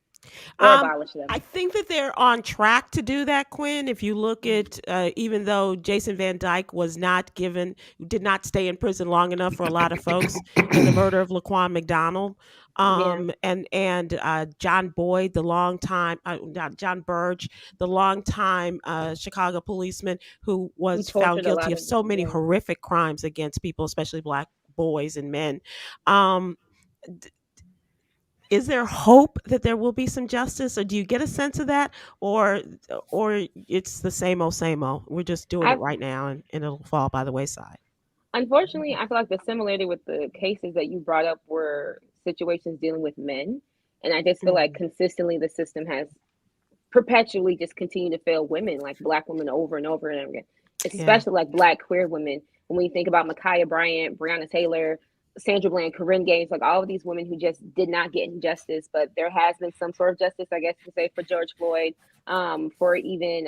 S4: or
S1: Um,
S4: abolish them.
S1: I think that they're on track to do that, Quinn. If you look at, even though Jason Van Dyke did not stay in prison long enough for a lot of folks in the murder of Laquan McDonald,
S4: Yeah,
S1: and John Boyd, the long time, not John Burge, the long time Chicago policeman who
S4: we
S1: was found
S4: tortured a
S1: guilty
S4: lot
S1: of
S4: of,
S1: so many
S4: yeah.
S1: horrific crimes against people, especially Black boys and men. Um, is there hope that there will be some justice, or do you get a sense of that, or it's the same old, we're just doing it
S4: I
S1: right now, and it'll fall by the wayside?
S4: Unfortunately, I feel like the similarity with the cases that you brought up were situations dealing with men. And I just feel like
S1: Mhm.
S4: consistently the system has perpetually just continued to fail women, like Black women over and over and over again,
S1: Yeah.
S4: especially like Black queer women. When we think about Ma'Khia Bryant, Breonna Taylor, Sandra Bland, Corinne Gaines, like all of these women who just did not get injustice, but there has been some sort of justice, I guess you could say, for George Floyd, for even,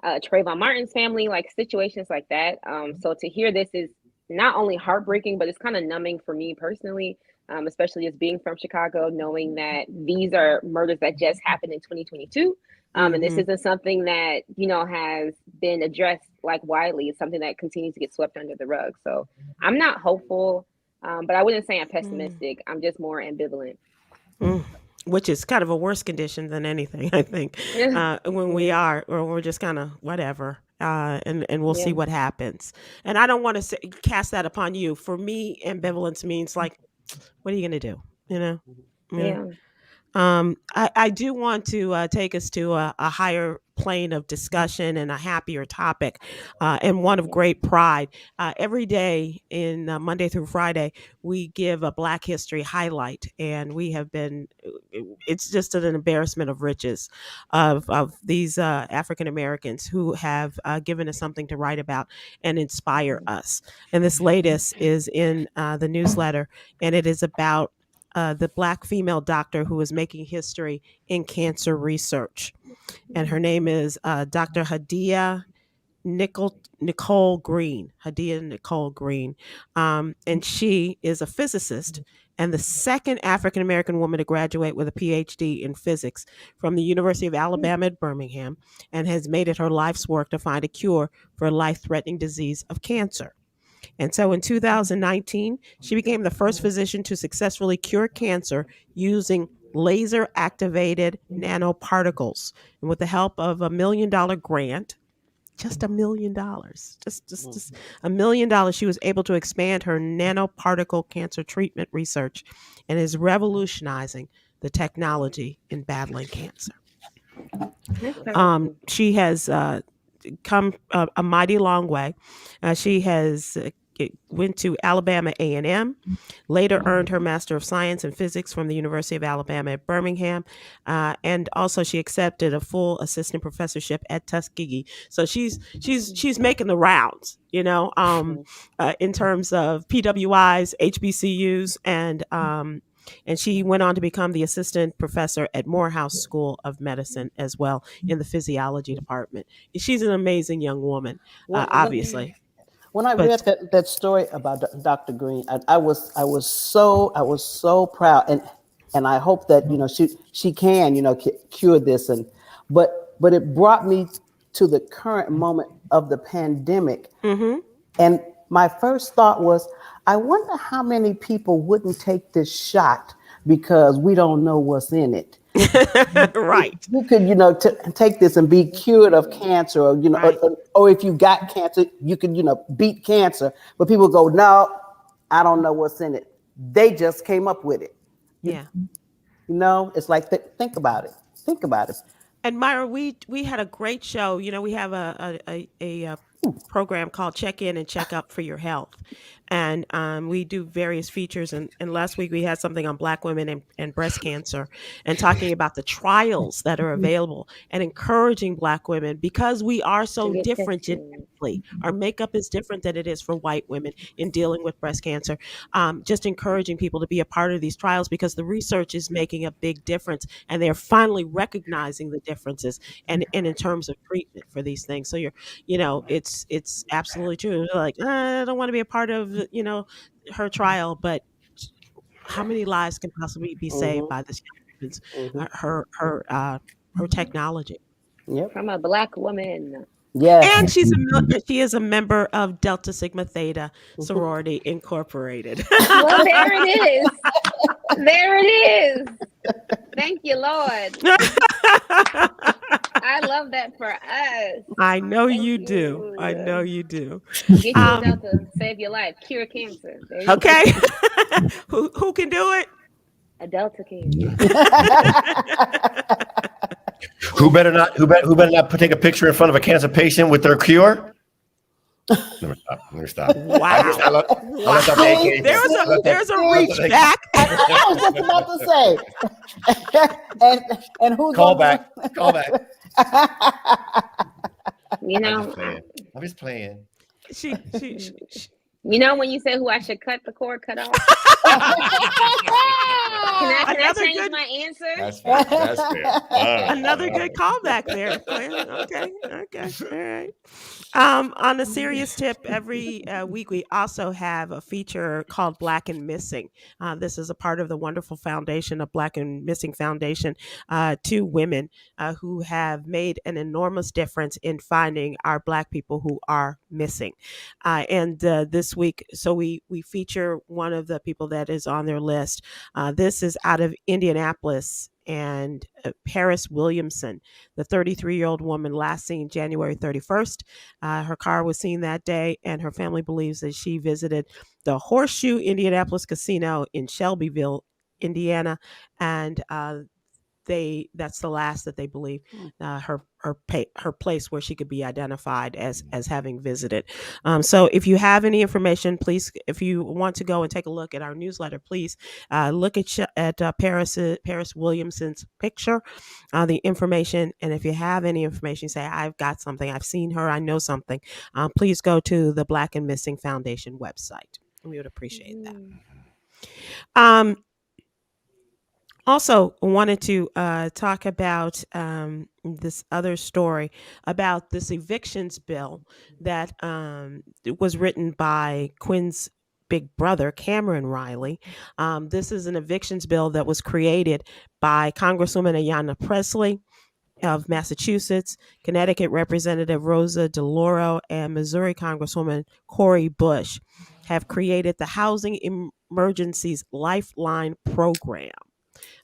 S4: Trayvon Martin's family, like situations like that. So to hear this is not only heartbreaking, but it's kind of numbing for me personally, especially just being from Chicago, knowing that these are murders that just happened in 2022. And this
S1: Hmm.
S4: isn't something that, has been addressed like widely. It's something that continues to get swept under the rug. So I'm not hopeful, but I wouldn't say I'm
S1: Mm.
S4: pessimistic. I'm just more ambivalent.
S1: Mm. Which is kind of a worse condition than anything, I think.
S4: Yeah.
S1: When we
S4: Yeah.
S1: are, or we're just kind of whatever, and we'll see
S4: Yeah.
S1: what happens. And I don't want to cast that upon you. For me, ambivalence means like, what are you going to do? You know, yeah.
S4: Yeah.
S1: I do want to take us to a higher plane of discussion and a happier topic, and one of
S4: Yeah.
S1: great pride. Every day in Monday through Friday, we give a Black History highlight, and we have been, it's just an embarrassment of riches of these African Americans who have given us something to write about and inspire us. And this latest is in the newsletter, and it is about the Black female doctor who is making history in cancer research. And her name is Dr. Nicole Green. Hadia Nicole Green. And she is a physicist and the second African American woman to graduate with a PhD in physics from the University of Alabama at Birmingham, and has made it her life's work to find a cure for a life threatening disease of cancer. And so in 2019, she became the first physician to successfully cure cancer using laser activated nanoparticles. And with the help of $1 million grant, just $1 million, just $1 million, she was able to expand her nanoparticle cancer treatment research and is revolutionizing the technology in battling cancer.
S4: That's
S1: She has come a mighty long way. She has went to Alabama A&M, later earned her Master of Science in Physics from the University of Alabama at Birmingham, and also she accepted a full assistant professorship at Tuskegee. So she's making the rounds, in terms of PWIs, HBCUs, and she went on to become the assistant professor at Morehouse School of Medicine as well in the physiology department. She's an amazing young woman, obviously.
S3: When I
S1: But
S3: read that story about Dr. Green, I was so proud, and I hope that she can cure this, but it brought me to the current moment of the pandemic, and my first thought was, I wonder how many people wouldn't take this shot because we don't know what's in it.
S1: right.
S3: You could, take this and be cured of cancer, or
S1: Right.
S3: or if you got cancer, you could, beat cancer. But people go, no, I don't know what's in it. They just came up with it.
S1: Yeah.
S3: It's like think about it. Think about it.
S1: And Myra, we had a great show. We have a program called Check In and Check Up for Your Health, and we do various features. And last week we had something on Black women and breast cancer, and talking about the trials that are available and encouraging Black women, because we are so
S4: get
S1: different
S4: tested.
S1: genetically. Our makeup is different than it is for white women in dealing with breast cancer. Just encouraging people to be a part of these trials, because the research is making a big difference, and they're finally recognizing the differences and in terms of treatment for these things. So it's absolutely true. They're like, I don't want to be a part of her trial, but how many lives can possibly be saved by this woman's her technology?
S3: Yep.
S4: From a Black woman.
S3: Yes.
S1: And she is a member of Delta Sigma Theta Sorority Incorporated.
S4: Well, there it is. There it is. Thank you, Lord. I love that for us.
S1: I know
S4: Thank
S1: you do.
S4: you.
S1: I know you do.
S4: Get you a Delta, save your life, cure cancer. There you
S1: Okay. Who can do it?
S4: go. A Delta can.
S2: Who better not take a picture in front of a cancer patient with their cure? Let me stop.
S1: Wow.
S2: I let that vacate.
S1: There's a reach back.
S3: I was just about to say. and who's
S2: Call
S3: gonna
S2: back. I'm just playing.
S1: She
S4: When you say who I should cut the cord, cut off. Can I change my answer?
S2: That's fair.
S1: Another good callback there. Okay. All right. On a serious tip, every week we also have a feature called Black and Missing. This is a part of the wonderful foundation of Black and Missing Foundation, two women who have made an enormous difference in finding our Black people who are missing. And this week, so we feature one of the people that is on their list. This is out of Indianapolis, and Paris Williamson, the 33-year-old woman, last seen January 31st. Her car was seen that day, and her family believes that she visited the Horseshoe Indianapolis Casino in Shelbyville, Indiana, and that's the last that they believe her place where she could be identified as having visited. So if you have any information, please, if you want to go and take a look at our newsletter, please look at Paris Williamson's picture, the information, and if you have any information, say, I've got something, I've seen her, I know something, please go to the Black and Missing Foundation website. We would appreciate that. Also wanted to talk about this other story about this evictions bill that was written by Kwyn's big brother, Cameron Riley. This is an evictions bill that was created by Congresswoman Ayanna Pressley of Massachusetts, Connecticut Representative Rosa DeLauro, and Missouri Congresswoman Cori Bush have created the Housing Emergencies Lifeline Program.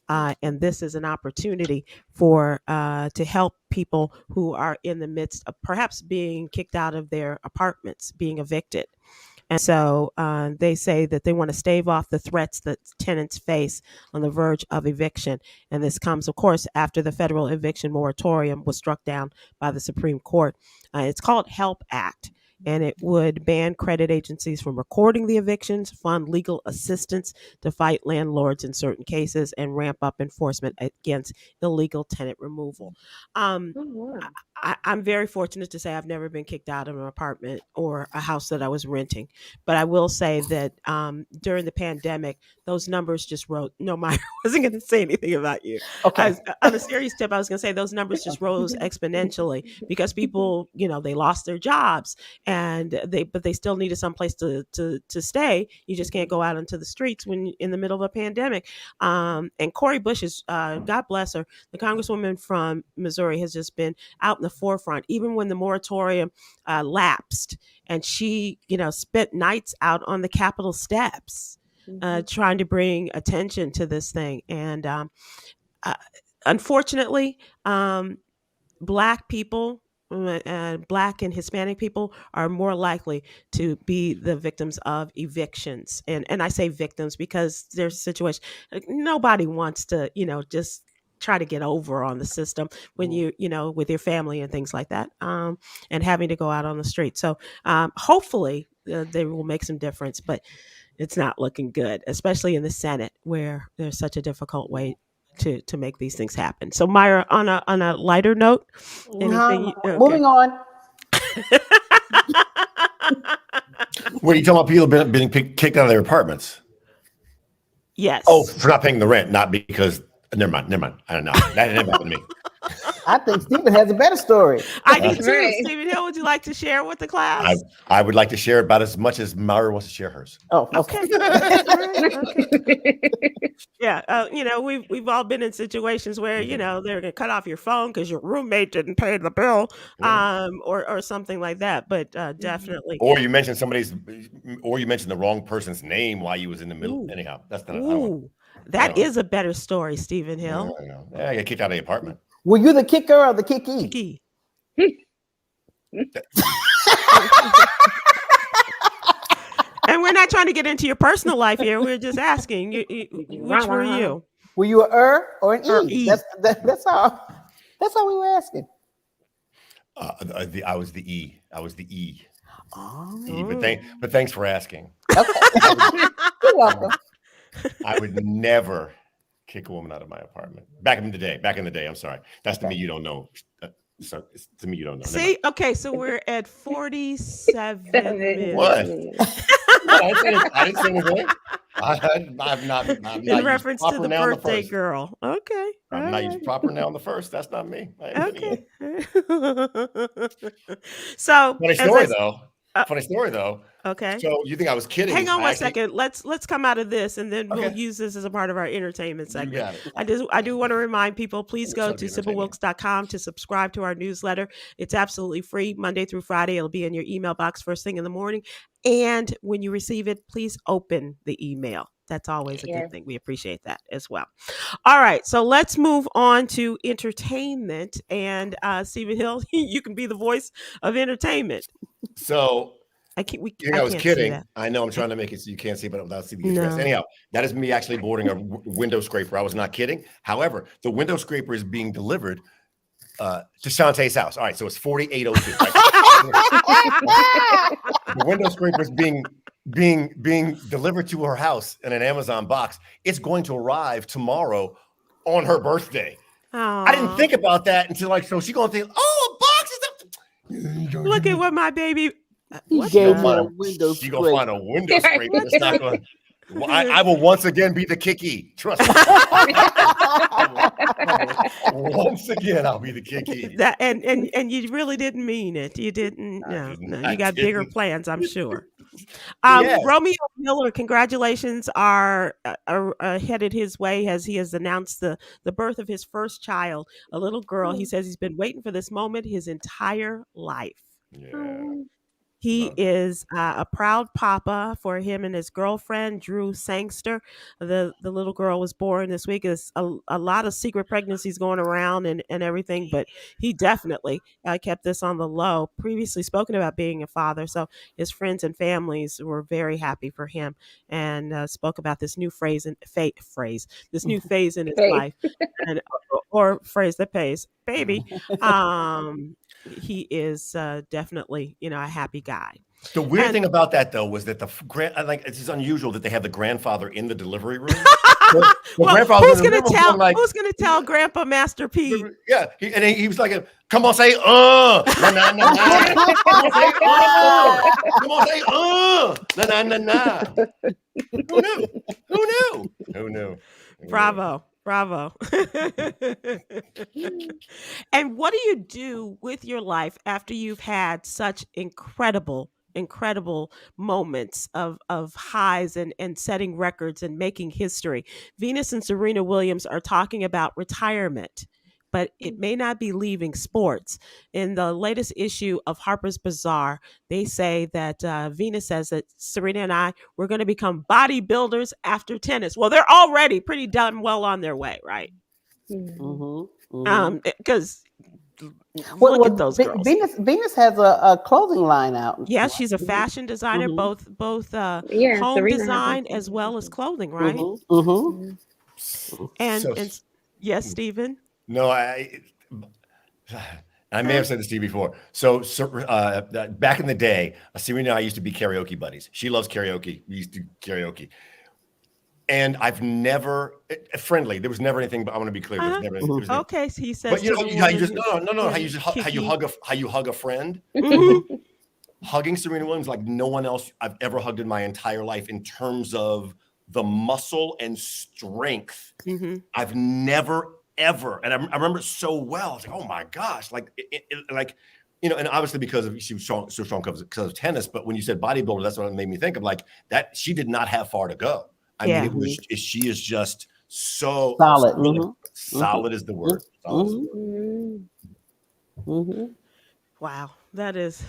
S1: And this is an opportunity to help people who are in the midst of perhaps being kicked out of their apartments, being evicted. And so they say that they want to stave off the threats that tenants face on the verge of eviction. And this comes, of course, after the federal eviction moratorium was struck down by the Supreme Court. It's called HELP Act. and it would ban credit agencies from recording the evictions, fund legal assistance to fight landlords in certain cases, and ramp up enforcement against illegal tenant removal. Um,
S4: Oh, wow.
S1: I'm very fortunate to say I've never been kicked out of an apartment or a house that I was renting. But I will say that during the pandemic, those numbers just rose. No, Myra wasn't going to say anything about you.
S3: Okay.
S1: On a serious tip, I was going to say those numbers just rose exponentially because people, they lost their jobs but they still needed some place to stay. You just can't go out into the streets when in the middle of a pandemic. And Cori Bush is, God bless her, the Congresswoman from Missouri has just been out in the forefront, even when the moratorium lapsed, and she, spent nights out on the Capitol steps, trying to bring attention to this thing. And uh, unfortunately, Black people, Black and Hispanic people are more likely to be the victims of evictions. And I say victims because there's situations like, nobody wants to, just try to get over on the system when with your family and things like that, and having to go out on the street. So hopefully they will make some difference, but it's not looking good, especially in the Senate where there's such a difficult way to make these things happen. So Myra, on a lighter note, anything? Okay.
S3: Moving on.
S2: What are you talking about? People being kicked out of their apartments?
S1: Yes.
S2: Oh, for not paying the rent, not because. Never mind. I don't know. That didn't happen to me.
S3: I think Stephen has a better story.
S1: I do too.
S4: Right.
S1: Stephen Hill, would you like to share with the class?
S2: I would like to share about as much as Myra wants to share hers.
S3: Oh, okay.
S1: Okay. Yeah, we've all been in situations where they're gonna cut off your phone because your roommate didn't pay the bill, or something like that. But definitely,
S2: or you mentioned the wrong person's name while you was in the middle.
S1: Ooh.
S2: Anyhow, that's not.
S1: Ooh, that is a better story, Stephen Hill.
S2: Yeah, I got kicked out of the apartment.
S3: Were you the kicker or the kickee?
S1: Key. And we're not trying to get into your personal life here. We're just asking, which were you?
S3: Were you an or an
S1: Or
S3: E?
S1: E.
S3: That's all we were asking.
S2: I was the E. I was the E.
S3: Oh.
S2: E, but thanks for asking.
S3: Okay. You're welcome.
S2: I would never kick a woman out of my apartment. Back in the day. I'm sorry. That's to me you don't know. So to me you don't know.
S1: See, okay, so we're at 47 minutes.
S2: What? I didn't say anything. I'm not
S1: In reference to the birthday girl. Okay.
S2: I'm not using proper noun the first. That's not me.
S1: Okay. So
S2: Funny story though.
S1: Okay.
S2: So you think I was kidding?
S1: Hang on one second. Let's come out of this, and then we'll use this as a part of our entertainment segment. I do want to remind people, please go to SybilWilkes.com to subscribe to our newsletter. It's absolutely free, Monday through Friday. It'll be in your email box first thing in the morning. And when you receive it, please open the email. That's always a good thing. We appreciate that as well. All right, so let's move on to entertainment. And Stephen Hill, you can be the voice of entertainment.
S2: So
S1: I
S2: was kidding. I know I'm trying to make it so you can't see, but without seeing the address. Anyhow, that is me actually boarding a window scraper. I was not kidding. However, the window scraper is being delivered to Shantae's house. All right, so it's 4802. Right? The window scraper is being delivered to her house in an Amazon box. It's going to arrive tomorrow on her birthday.
S1: Aww.
S2: I didn't think about that until so she's gonna think, oh, a box is up.
S1: Look at what my baby.
S3: She gonna find a window
S2: scraper. It's not gonna. I will once again be the kicky. Trust me. Once again, I'll be the kicky.
S1: That and you really didn't mean it. You didn't. No. You got bigger plans, I'm sure. Romeo Miller, congratulations are headed his way as he has announced the birth of his first child, a little girl. He says he's been waiting for this moment his entire life.
S2: Yeah.
S1: He is a proud papa for him and his girlfriend, Drew Sangster. The little girl was born this week. There's a lot of secret pregnancies going around and everything, but he definitely kept this on the low. Previously spoken about being a father, so his friends and families were very happy for him and spoke about this new phase in his life, and or phrase that pays, baby. he is definitely, a happy guy.
S2: The weird
S1: And
S2: thing about that, though, was that I think it's just unusual that they have the grandfather in the delivery room. The
S1: well,
S2: grandfather
S1: who's
S2: in the
S1: gonna
S2: room
S1: tell?
S2: going like,
S1: Who's gonna tell Grandpa Master P?
S2: yeah, he was like, come on, say na na na na. Come on, say come on, say na na na na. Who knew? Who knew? Who knew?
S1: Bravo. And what do you do with your life after you've had such incredible moments of highs and setting records and making history? Venus and Serena Williams are talking about retirement, but it may not be leaving sports. In the latest issue of Harper's Bazaar, they say that Venus says that Serena and I, we're going to become bodybuilders after tennis. Well, they're already pretty damn well on their way, right? Because look at those girls.
S3: Venus has a clothing line out.
S1: Yeah, she's a fashion designer, both
S4: Yeah,
S1: home
S4: Serena
S1: design
S4: has
S1: as well as clothing, right? And yes, Stephen.
S2: No, I may have said this to you before. So back in the day, Serena and I used to be karaoke buddies. She loves karaoke. We used to do karaoke. And I've never friendly. There was never anything. But I want to be clear. There was never,
S1: Okay, so he says.
S2: But you know how you just no. How you hug a friend. Hugging Serena Williams like no one else I've ever hugged in my entire life in terms of the muscle and strength. I've never ever, and I remember it so well. It's like, oh my gosh, like and obviously because she was so strong because of tennis. But when you said bodybuilder, that's what it made me think of. Like that, she did not have far to go. I mean, she is just so
S3: solid.
S2: Solid is the word.
S1: Wow, that is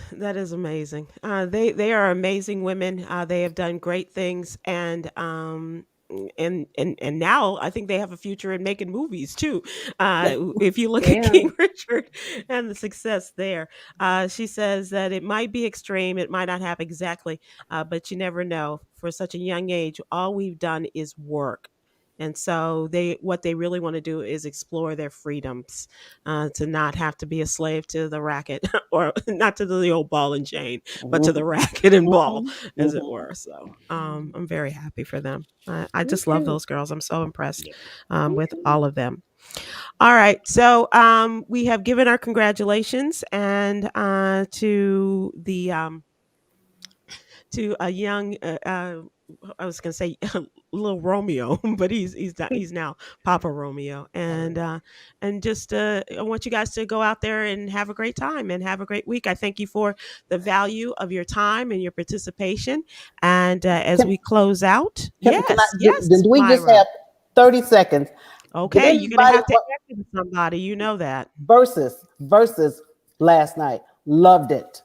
S1: amazing. They are amazing women. They have done great things, and now I think they have a future in making movies too. If you look at King Richard and the success there, she says that it might be extreme, it might not happen exactly, but you never know. For such a young age, all we've done is work. And so what they really want to do is explore their freedoms, to not have to be a slave to the racket, or not to the old ball and chain, but to the racket and ball, as it were. So I'm very happy for them. I just love those girls. I'm so impressed with all of them. All right. So we have given our congratulations and to the to a young I was gonna say little Romeo, but he's now Papa Romeo, and just I want you guys to go out there and have a great time and have a great week. I thank you for the value of your time and your participation. And as we close out,
S3: do we
S1: Myra.
S3: just have 30 seconds?
S1: Okay, you're gonna have to answer to somebody. You know that.
S3: Versus last night. Loved it.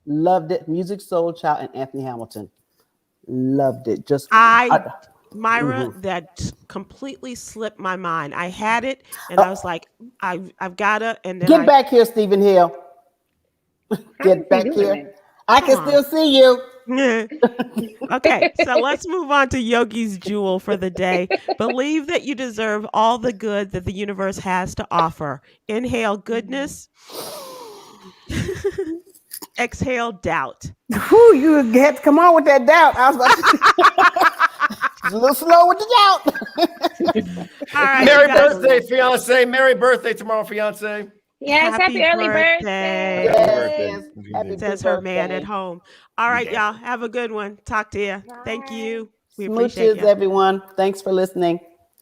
S3: Music Soul Child and Anthony Hamilton. Loved it.
S1: Myra, that completely slipped my mind. I had it, and I was like, I've gotta. And then
S3: get back here, Stephen Hill. Get back here. I can still see you.
S1: Okay, so let's move on to Yogi's Jewel for the day. Believe that you deserve all the good that the universe has to offer. Inhale goodness. Exhale doubt.
S3: Whew, you had to come on with that doubt. I was like, a little slow with the doubt.
S1: All right,
S2: Merry birthday, fiance. Merry birthday tomorrow, fiance.
S4: Yes, happy early birthday.
S3: Yes.
S1: Says her man at home. All right, y'all. Have a good one. Talk to you. Thank you. We
S3: Smooches,
S1: appreciate you.
S3: everyone. Thanks for listening.